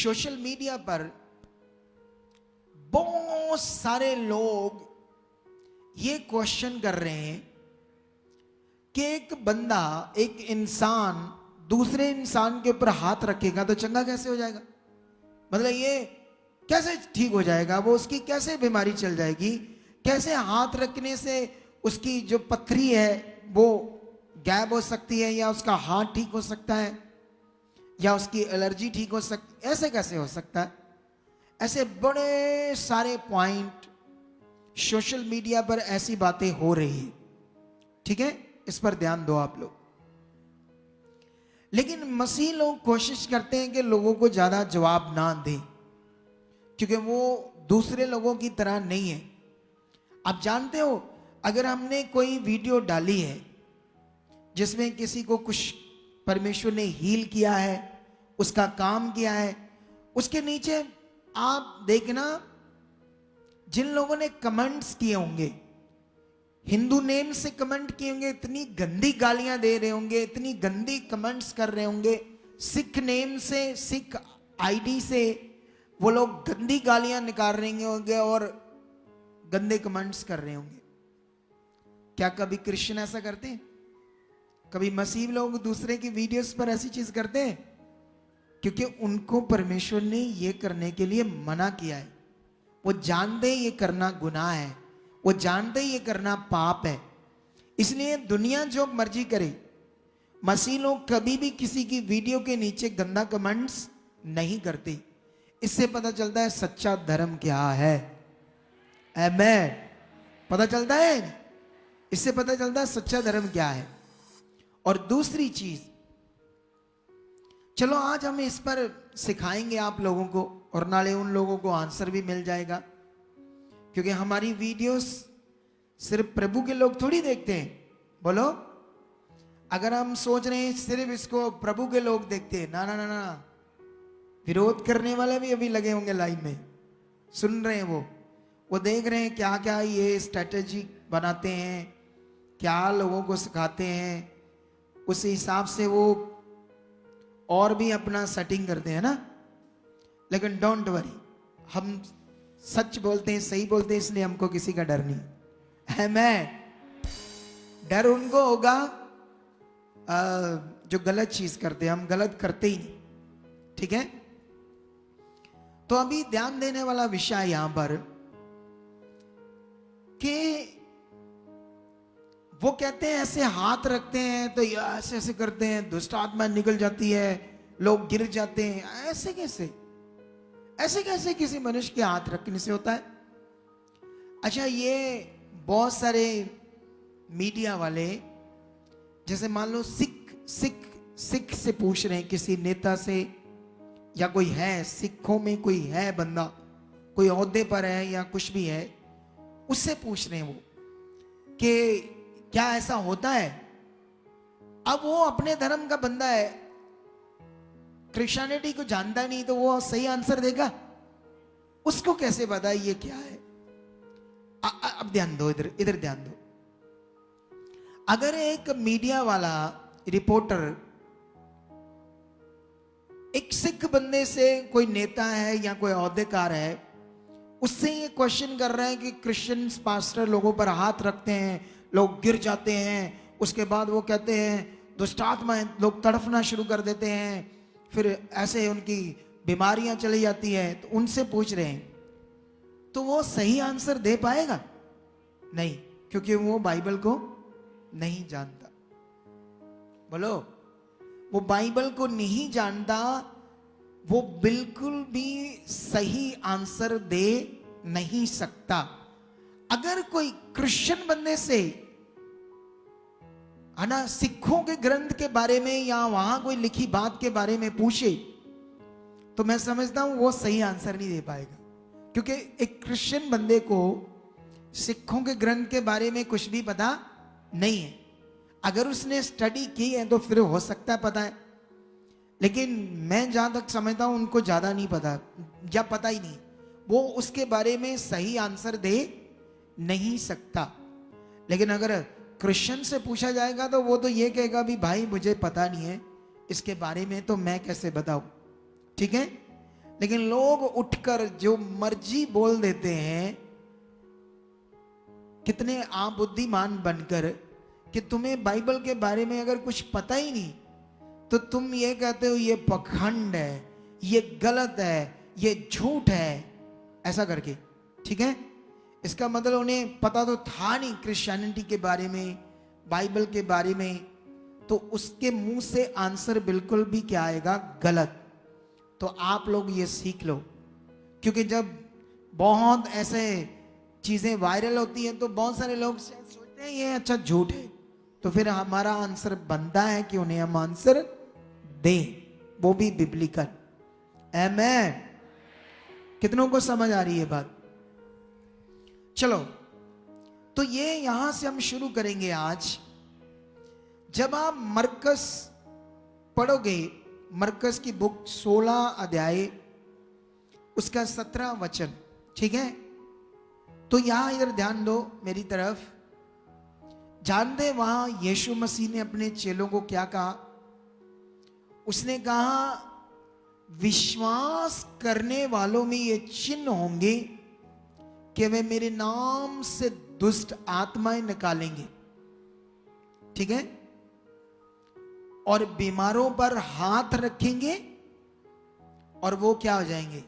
Social media पर बहुत सारे लोग ये क्वेश्चन कर रहे हैं कि एक बंदा, एक इंसान दूसरे इंसान के ऊपर हाथ रखेगा तो चंगा कैसे हो जाएगा। मतलब ये कैसे ठीक हो जाएगा, वो उसकी कैसे बीमारी चल जाएगी, कैसे हाथ रखने से उसकी जो पथरी है वो गायब हो सकती है, या उसका हार्ट ठीक हो सकता है, या उसकी एलर्जी ठीक हो सकती, ऐसे कैसे हो सकता है। ऐसे बड़े सारे पॉइंट सोशल मीडिया पर ऐसी बातें हो रही है, ठीक है, इस पर ध्यान दो आप लोग। लेकिन मसीह लोग कोशिश करते हैं कि लोगों को ज्यादा जवाब ना दें, क्योंकि वो दूसरे लोगों की तरह नहीं है। आप जानते हो, अगर हमने कोई वीडियो डाली है जिसमें किसी को कुछ परमेश्वर ने हील किया है, उसका काम किया है, उसके नीचे आप देखना जिन लोगों ने कमेंट्स किए होंगे, हिंदू नेम से कमेंट किए होंगे, इतनी गंदी गालियां दे रहे होंगे, इतनी गंदी कमेंट्स कर रहे होंगे। सिख नेम से, सिख आईडी से वो लोग गंदी गालियां निकाल रहे होंगे और गंदे कमेंट्स कर रहे होंगे। क्या कभी क्रिश्चियन ऐसा करते हैं? कभी मसीह लोग दूसरे की वीडियोस पर ऐसी चीज करते हैं? क्योंकि उनको परमेश्वर ने ये करने के लिए मना किया है। वो जानते ये करना गुनाह है, वो जानते ये करना पाप है। इसलिए दुनिया जो मर्जी करे, मसीह लोग कभी भी किसी की वीडियो के नीचे गंदा कमेंट्स नहीं करते। इससे पता चलता है सच्चा धर्म क्या है। आमेन। पता चलता है, इससे पता चलता है सच्चा धर्म क्या है। और दूसरी चीज, चलो आज हम इस पर सिखाएंगे आप लोगों को, और नाले उन लोगों को आंसर भी मिल जाएगा, क्योंकि हमारी वीडियोस सिर्फ प्रभु के लोग थोड़ी देखते हैं। बोलो, अगर हम सोच रहे हैं सिर्फ इसको प्रभु के लोग देखते हैं, ना ना ना ना, विरोध करने वाले भी अभी लगे होंगे लाइन में, सुन रहे हैं, वो देख रहे हैं क्या क्या ये स्ट्रेटेजी बनाते हैं, क्या लोगों को सिखाते हैं, उस हिसाब से वो और भी अपना सेटिंग करते हैं ना। लेकिन डोंट वरी, हम सच बोलते हैं, सही बोलते हैं, इसलिए हमको किसी का डर नहीं है। मैं डर उनको होगा जो गलत चीज करते हैं, हम गलत करते ही नहीं, ठीक है। तो अभी ध्यान देने वाला विषय यहां पर कि वो कहते हैं ऐसे हाथ रखते हैं तो ऐसे ऐसे करते हैं, दुष्ट आत्मा निकल जाती है, लोग गिर जाते हैं। ऐसे कैसे, ऐसे कैसे किसी मनुष्य के हाथ रखने से होता है? अच्छा, ये बहुत सारे मीडिया वाले, जैसे मान लो सिख से पूछ रहे हैं किसी नेता से, या कोई है सिखों में कोई है बंदा, कोई ओहदे पर है या कुछ भी है, उससे पूछ रहे हैं वो कि क्या ऐसा होता है। अब वो अपने धर्म का बंदा है, क्रिश्चियनिटी को जानता नहीं, तो वो सही आंसर देगा? उसको कैसे पता ये क्या है? अब ध्यान दो, इधर ध्यान दो। अगर एक मीडिया वाला रिपोर्टर एक सिख बंदे से, कोई नेता है या कोई ओहदेकार है, उससे ये क्वेश्चन कर रहा है कि क्रिश्चियन पास्टर लोगों पर हाथ रखते हैं, लोग गिर जाते हैं, उसके बाद वो कहते हैं दुष्ट आत्मा, लोग तड़फना शुरू कर देते हैं, फिर ऐसे उनकी बीमारियां चली जाती है, तो उनसे पूछ रहे हैं, तो वो सही आंसर दे पाएगा? नहीं, क्योंकि वो बाइबल को नहीं जानता। बोलो, वो बाइबल को नहीं जानता, वो बिल्कुल भी सही आंसर दे नहीं सकता। अगर कोई क्रिश्चियन बंदे से, है ना, सिखों के ग्रंथ के बारे में या वहां कोई लिखी बात के बारे में पूछे, तो मैं समझता हूं वो सही आंसर नहीं दे पाएगा, क्योंकि एक क्रिश्चियन बंदे को सिखों के ग्रंथ के बारे में कुछ भी पता नहीं है। अगर उसने स्टडी की है तो फिर हो सकता है पता है, लेकिन मैं जहां तक समझता हूं उनको ज्यादा नहीं पता, या पता ही नहीं, वो उसके बारे में सही आंसर दे नहीं सकता। लेकिन अगर क्रिश्चियन से पूछा जाएगा तो वो तो ये कहेगा भी भाई मुझे पता नहीं है इसके बारे में, तो मैं कैसे बताऊं, ठीक है। लेकिन लोग उठकर जो मर्जी बोल देते हैं, कितने आप बुद्धिमान बनकर, कि तुम्हें बाइबल के बारे में अगर कुछ पता ही नहीं तो तुम ये कहते हो ये पखंड है, ये गलत है, ये झूठ है, ऐसा करके। ठीक है, इसका मतलब उन्हें पता तो था नहीं क्रिश्चियनिटी के बारे में, बाइबल के बारे में, तो उसके मुंह से आंसर बिल्कुल भी क्या आएगा, गलत। तो आप लोग ये सीख लो, क्योंकि जब बहुत ऐसे चीजें वायरल होती हैं तो बहुत सारे लोग सोचते हैं ये अच्छा झूठ है, तो फिर हमारा आंसर बनता है कि उन्हें हम आंसर दें, वो भी बिब्लिकल। आमेन। कितनों को समझ आ रही है बात? चलो, तो ये यहां से हम शुरू करेंगे आज। जब आप मरकस पढ़ोगे, मरकस की बुक 16 अध्याय उसका 17 वचन, ठीक है, तो यहां इधर ध्यान दो मेरी तरफ। जानते वहां यीशु मसीह ने अपने चेलों को क्या कहा? उसने कहा विश्वास करने वालों में ये चिन्ह होंगे कि वे मेरे नाम से दुष्ट आत्माएं निकालेंगे, ठीक है, और बीमारों पर हाथ रखेंगे और वो क्या हो जाएंगे।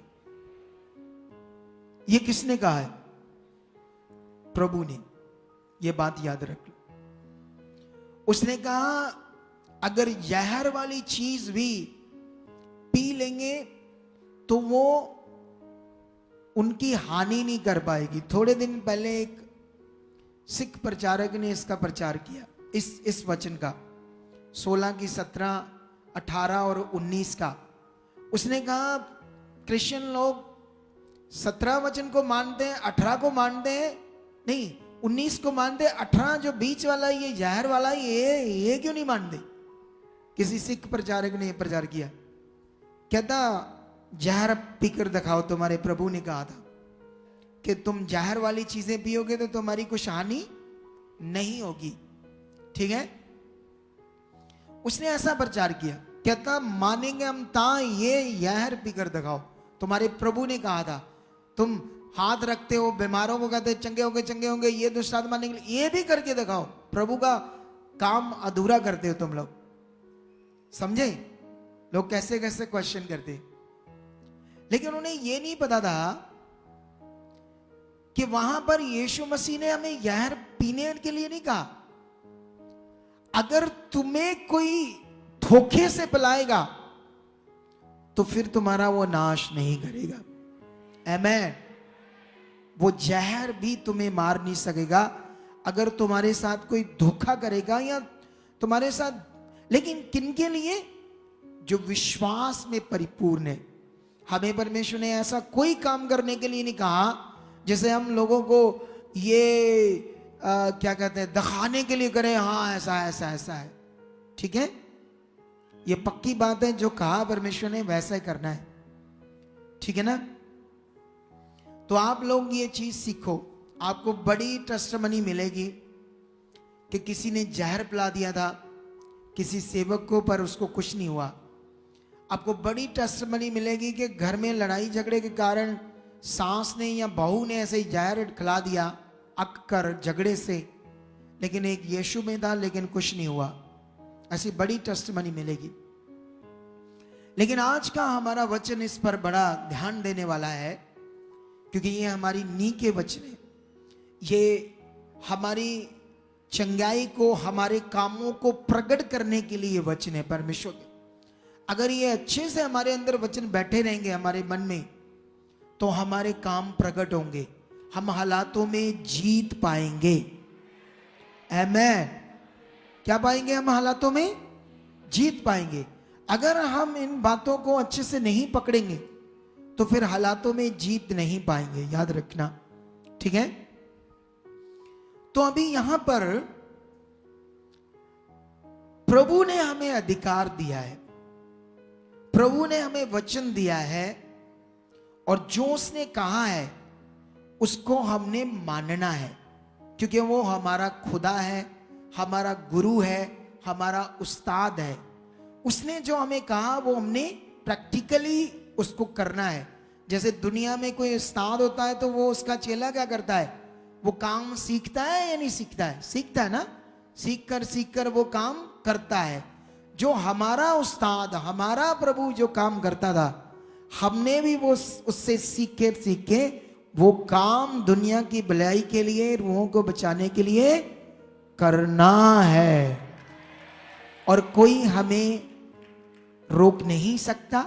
ये किसने कहा है? प्रभु ने। ये बात याद रख लो। उसने कहा अगर जहर वाली चीज भी पी लेंगे तो वो उनकी हानि नहीं कर पाएगी। थोड़े दिन पहले एक सिख प्रचारक ने इसका प्रचार किया, इस वचन का, 16 की 17, 18 और 19 का। उसने कहा क्रिश्चियन लोग 17 वचन को मानते हैं, 18 को मानते हैं, नहीं 19 को मानते हैं, 18 जो बीच वाला ये जहर वाला ये क्यों नहीं मानते? किसी सिख प्रचारक ने प्रचार किया, कहता जहर पीकर दिखाओ। तुम्हारे प्रभु ने कहा था कि तुम जहर वाली चीजें पियोगे तो तुम्हारी कुछ हानि नहीं होगी, ठीक है। उसने ऐसा प्रचार किया, कहता मानेंगे हम ता ये जहर पीकर दिखाओ। तुम्हारे प्रभु ने कहा था तुम हाथ रखते हो, बीमारों को कहते चंगे होंगे चंगे होंगे, ये दुष्ट आत्मा निकले, ये भी करके दिखाओ। प्रभु का काम अधूरा करते हो तुम लोग। समझे? लोग कैसे कैसे क्वेश्चन करते, लेकिन उन्हें यह नहीं पता था कि वहां पर यीशु मसीह ने हमें जहर पीने के लिए नहीं कहा। अगर तुम्हें कोई धोखे से पिलाएगा तो फिर तुम्हारा वो नाश नहीं करेगा। आमेन। वो जहर भी तुम्हें मार नहीं सकेगा अगर तुम्हारे साथ कोई धोखा करेगा या तुम्हारे साथ। लेकिन किनके लिए? जो विश्वास में परिपूर्ण है। हमें परमेश्वर ने ऐसा कोई काम करने के लिए नहीं कहा जैसे हम लोगों को ये क्या कहते हैं, दिखाने के लिए करें, हाँ ऐसा ऐसा ऐसा है, ठीक है। ये पक्की बात है, जो कहा परमेश्वर ने वैसा ही करना है, ठीक है ना। तो आप लोग ये चीज सीखो, आपको बड़ी टेस्टिमनी मिलेगी कि किसी ने जहर पिला दिया था किसी सेवक को पर उसको कुछ नहीं हुआ। आपको बड़ी टेस्टिमनी मिलेगी कि घर में लड़ाई झगड़े के कारण सास ने या बहू ने ऐसे ही जहर खिला दिया अक कर झगड़े से, लेकिन एक यीशु में था लेकिन कुछ नहीं हुआ। ऐसी बड़ी टेस्टिमनी मिलेगी। लेकिन आज का हमारा वचन इस पर बड़ा ध्यान देने वाला है, क्योंकि ये हमारी नी के वचन है। ये हमारी चंगाई को, हमारे कामों को प्रकट करने के लिए वचन है परमेश्वर के। अगर ये अच्छे से हमारे अंदर वचन बैठे रहेंगे हमारे मन में, तो हमारे काम प्रकट होंगे, हम हालातों में जीत पाएंगे। आमेन। क्या पाएंगे? हम हालातों में जीत पाएंगे। अगर हम इन बातों को अच्छे से नहीं पकड़ेंगे तो फिर हालातों में जीत नहीं पाएंगे, याद रखना, ठीक है। तो अभी यहां पर प्रभु ने हमें अधिकार दिया है, प्रभु ने हमें वचन दिया है, और जो उसने कहा है उसको हमने मानना है, क्योंकि वो हमारा खुदा है, हमारा गुरु है, हमारा उस्ताद है। उसने जो हमें कहा वो हमने प्रैक्टिकली उसको करना है। जैसे दुनिया में कोई उस्ताद होता है तो वो उसका चेला क्या करता है, वो काम सीखता है या नहीं सीखता है, सीखता है ना, सीख कर वो काम करता है। जो हमारा उस्ताद, हमारा प्रभु जो काम करता था, हमने भी वो उससे सीख के वो काम दुनिया की भलाई के लिए, रूहों को बचाने के लिए करना है। और कोई हमें रोक नहीं सकता,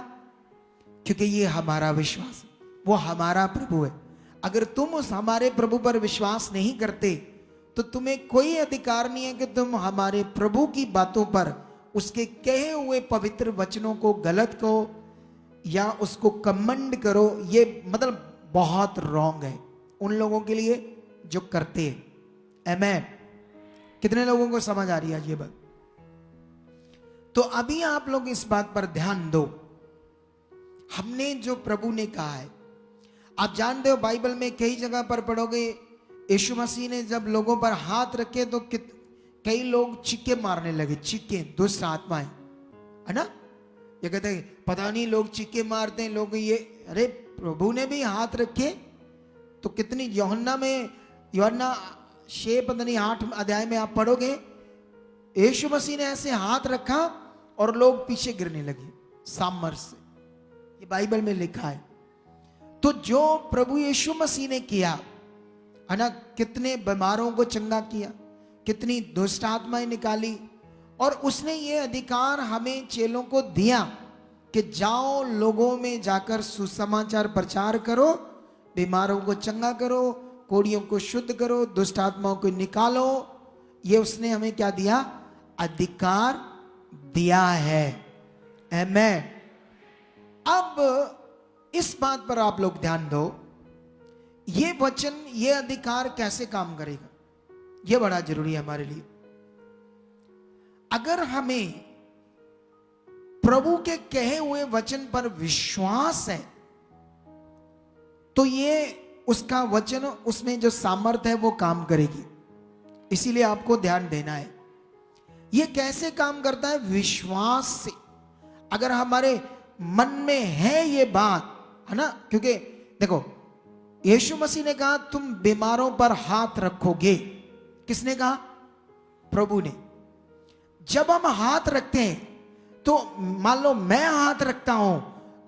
क्योंकि ये हमारा विश्वास, वो हमारा प्रभु है। अगर तुम उस हमारे प्रभु पर विश्वास नहीं करते तो तुम्हें कोई अधिकार नहीं है कि तुम हमारे प्रभु की बातों पर, उसके कहे हुए पवित्र वचनों को गलत कहो या उसको कमेंट करो। ये मतलब बहुत रॉन्ग है उन लोगों के लिए जो करते हैं। आमेन। कितने लोगों को समझ आ रही है ये बात? तो अभी आप लोग इस बात पर ध्यान दो, हमने जो प्रभु ने कहा है, आप जानते हो बाइबल में कई जगह पर पढ़ोगे, यीशु मसीह ने जब लोगों पर हाथ रखे तो कई लोग चीखे मारने लगे, चीखे, दुष्ट आत्माएं, है ना। ये कहते हैं पता नहीं लोग चीखे मारते हैं लोग, ये अरे प्रभु ने भी हाथ रखे तो कितनी, यूहन्ना 6 पता नहीं 8 अध्याय में आप पढ़ोगे, यीशु मसीह ने ऐसे हाथ रखा और लोग पीछे गिरने लगे सामर्थ से, ये बाइबल में लिखा है। तो जो प्रभु यीशु मसीह ने किया है ना, कितने बीमारों को चंगा किया, कितनी दुष्ट आत्माएं निकाली, और उसने ये अधिकार हमें चेलों को दिया कि जाओ लोगों में जाकर सुसमाचार प्रचार करो, बीमारों को चंगा करो, कोढ़ियों को शुद्ध करो, दुष्ट आत्माओं को निकालो। ये उसने हमें क्या दिया, अधिकार दिया है। आमेन। अब इस बात पर आप लोग ध्यान दो, ये वचन, ये अधिकार कैसे काम करेगा, ये बड़ा जरूरी है हमारे लिए। अगर हमें प्रभु के कहे हुए वचन पर विश्वास है तो ये उसका वचन, उसमें जो सामर्थ है वो काम करेगी। इसीलिए आपको ध्यान देना है। ये कैसे काम करता है, विश्वास से। अगर हमारे मन में है ये बात, है ना, क्योंकि देखो यीशु मसीह ने कहा तुम बीमारों पर हाथ रखोगे। किसने कहा, प्रभु ने। जब हम हाथ रखते हैं तो मान लो मैं हाथ रखता हूं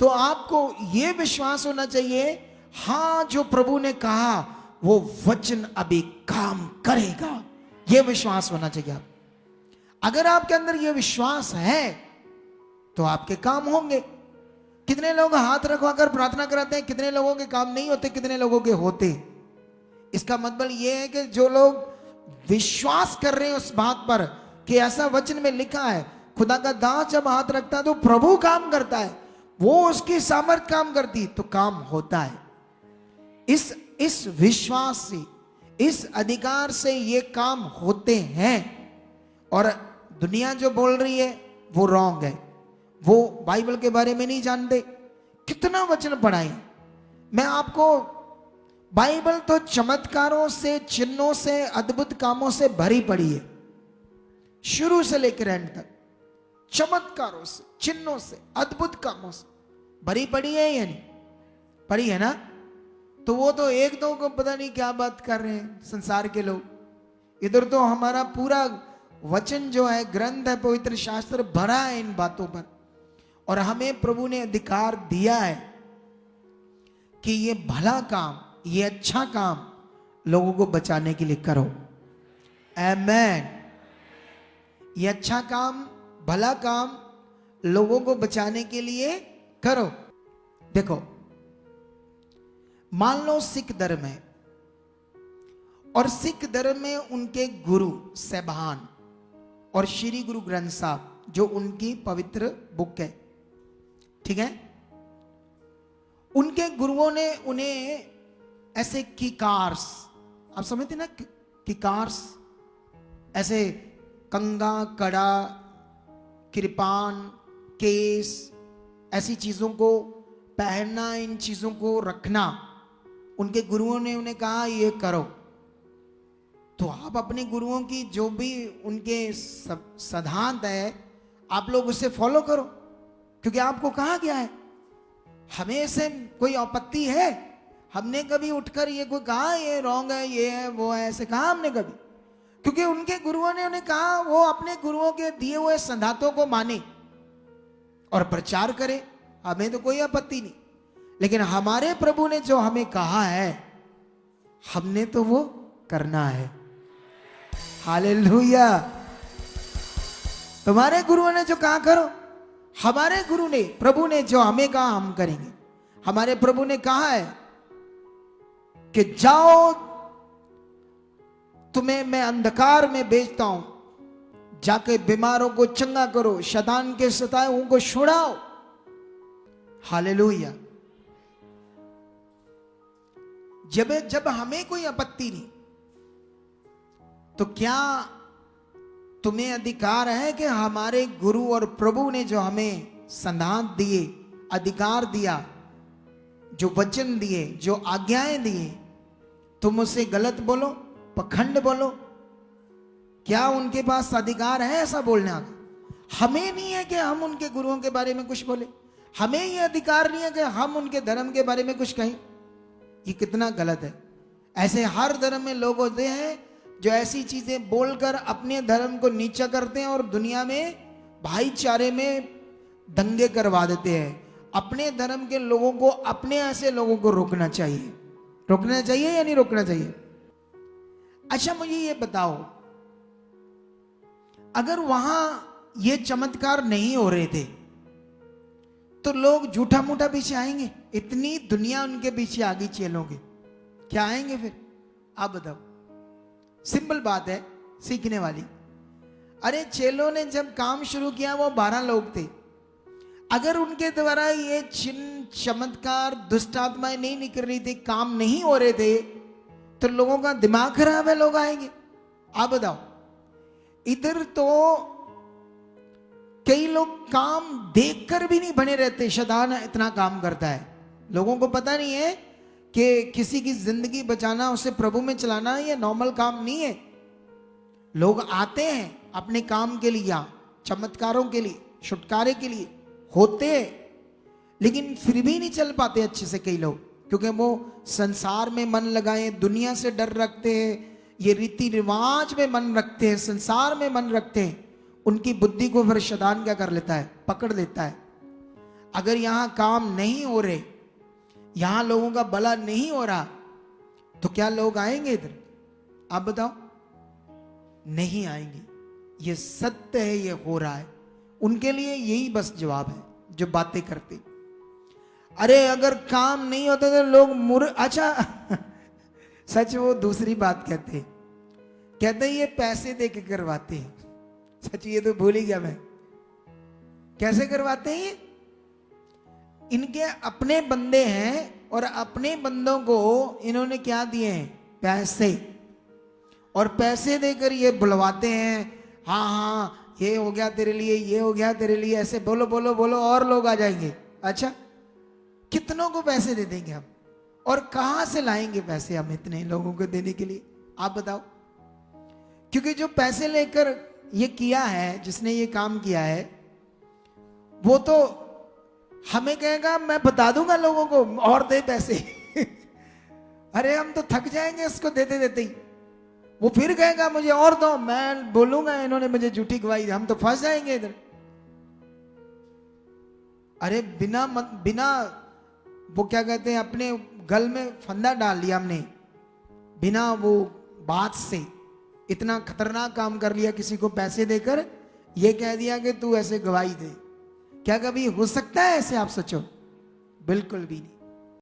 तो आपको यह विश्वास होना चाहिए, हां जो प्रभु ने कहा वो वचन अभी काम करेगा, यह विश्वास होना चाहिए आप। अगर आपके अंदर यह विश्वास है तो आपके काम होंगे। कितने लोग हाथ रखवाकर प्रार्थना कराते हैं, कितने लोगों के काम नहीं होते, कितने लोगों के होते। इसका मतलब यह है कि जो लोग विश्वास कर रहे हैं उस बात पर कि ऐसा वचन में लिखा है, खुदा का दास जब हाथ रखता है तो प्रभु काम करता है, वो उसकी सामर्थ काम करती तो काम होता है। इस विश्वास से, इस अधिकार से ये काम होते हैं। और दुनिया जो बोल रही है वो रॉन्ग है, वो बाइबल के बारे में नहीं जानते। कितना वचन पढ़ाए, मैं आपको, बाइबल तो चमत्कारों से, चिन्हों से, अद्भुत कामों से भरी पड़ी है, शुरू से लेकर एंड तक चमत्कारों से, चिन्हों से, अद्भुत कामों से भरी पड़ी है या नहीं पड़ी है ना। तो वो तो एक दो को पता नहीं क्या बात कर रहे हैं संसार के लोग। इधर तो हमारा पूरा वचन जो है, ग्रंथ है, पवित्र शास्त्र भरा है इन बातों पर। और हमें प्रभु ने अधिकार दिया है कि ये भला काम, ये अच्छा काम लोगों को बचाने के लिए करो। आमेन। ये अच्छा काम, भला काम लोगों को बचाने के लिए करो। देखो, मान लो सिख धर्म है और सिख धर्म में उनके गुरु साहिबान और श्री गुरु ग्रंथ साहब जो उनकी पवित्र बुक है, ठीक है, उनके गुरुओं ने उन्हें ऐसे किकारस, आप समझते ना, किकारस, ऐसे कंगा, कड़ा, कृपान, केस, ऐसी चीजों को पहनना, इन चीजों को रखना, उनके गुरुओं ने उन्हें कहा ये करो। तो आप अपने गुरुओं की जो भी उनके सिद्धांत है, आप लोग उसे फॉलो करो, क्योंकि आपको कहा गया है। हमें इससे कोई आपत्ति है? हमने कभी उठकर ये कोई कहा ये रॉन्ग है, ये है, वो है, ऐसे कहा हमने कभी? क्योंकि उनके गुरुओं ने उन्हें कहा वो अपने गुरुओं के दिए हुए सिद्धांतों को माने और प्रचार करे, हमें तो कोई आपत्ति नहीं। लेकिन हमारे प्रभु ने जो हमें कहा है हमने तो वो करना है। हालेलुया। तुम्हारे गुरुओं ने जो कहा करो, हमारे गुरु ने, प्रभु ने जो हमें कहा हम करेंगे। हमारे प्रभु ने कहा है कि जाओ, तुम्हें मैं अंधकार में भेजता हूं, जाके बीमारों को चंगा करो, शैतान के सताए उनको छुड़ाओ। हालेलुया। जब हमें कोई आपत्ति नहीं, तो क्या तुम्हें अधिकार है कि हमारे गुरु और प्रभु ने जो हमें सिद्धांत दिए, अधिकार दिया, जो वचन दिए, जो आज्ञाएं दिए, तुम उसे गलत बोलो, पखंड बोलो? क्या उनके पास अधिकार है ऐसा बोलने का? हमें नहीं है कि हम उनके गुरुओं के बारे में कुछ बोले। हमें ये अधिकार नहीं है कि हम उनके धर्म के बारे में कुछ कहें। ये कितना गलत है। ऐसे हर धर्म में लोग होते हैं जो ऐसी चीजें बोलकर अपने धर्म को नीचा करते हैं और दुनिया में भाईचारे में दंगे करवा देते हैं। अपने धर्म के लोगों को, अपने ऐसे लोगों को रोकना चाहिए। रोकना चाहिए या नहीं रोकना चाहिए? अच्छा मुझे ये बताओ, अगर वहां ये चमत्कार नहीं हो रहे थे तो लोग झूठा मूठा पीछे आएंगे? इतनी दुनिया उनके पीछे आ गई चेलों के, क्या आएंगे फिर? आप बताओ। सिंपल बात है, सीखने वाली। अरे चेलों ने जब काम शुरू किया वो 12 लोग थे। अगर उनके द्वारा ये चिन्ह, चमत्कार, दुष्ट आत्माएं नहीं निकल रही थी, काम नहीं हो रहे थे, तो लोगों का दिमाग खराब है, लोग आएंगे? आप बताओ। इधर तो कई लोग काम देखकर भी नहीं बने रहते, शैतान इतना काम करता है। लोगों को पता नहीं है कि किसी की जिंदगी बचाना, उसे प्रभु में चलाना ये नॉर्मल काम नहीं है। लोग आते हैं अपने काम के लिए, चमत्कारों के लिए, छुटकारे के लिए होते हैं, लेकिन फिर भी नहीं चल पाते अच्छे से कई लोग, क्योंकि वो संसार में मन लगाए, दुनिया से डर रखते हैं, ये रीति रिवाज में मन रखते हैं, संसार में मन रखते हैं। उनकी बुद्धि को फिर शैतान क्या कर लेता है? पकड़ लेता है। अगर यहां काम नहीं हो रहे, यहां लोगों का भला नहीं हो रहा, तो क्या लोग आएंगे इधर? आप बताओ। नहीं आएंगे। ये सत्य है, ये हो रहा है। उनके लिए यही बस जवाब है जो बातें करते। अरे अगर काम नहीं होता तो लोग अच्छा सच वो दूसरी बात कहते ये पैसे दे के करवाते हैं। सच ये तो भूल ही गया मैं। कैसे करवाते हैं ये? इनके अपने बंदे हैं और अपने बंदों को इन्होंने क्या दिए हैं? पैसे। और पैसे देकर ये बुलवाते हैं, हाँ हाँ ये हो गया तेरे लिए, ये हो गया तेरे लिए, ऐसे बोलो बोलो बोलो और लोग आ जाएंगे। अच्छा कितनों को पैसे दे देंगे हम? और कहां से लाएंगे पैसे हम इतने लोगों को देने के लिए? आप बताओ। क्योंकि जो पैसे लेकर ये किया है, जिसने ये काम किया है, वो तो हमें कहेगा मैं बता दूंगा लोगों को और दे पैसे अरे हम तो थक जाएंगे इसको देते देते ही। वो फिर कहेगा मुझे और दो, मैं बोलूंगा इन्होंने मुझे झूठी गवाही, हम तो फंस जाएंगे इधर। अरे बिना वो क्या कहते हैं, अपने गल में फंदा डाल लिया हमने, बिना वो बात से इतना खतरनाक काम कर लिया। किसी को पैसे देकर ये कह दिया कि तू ऐसे गवाही दे। क्या कभी हो सकता है ऐसे? आप सोचो, बिल्कुल भी नहीं।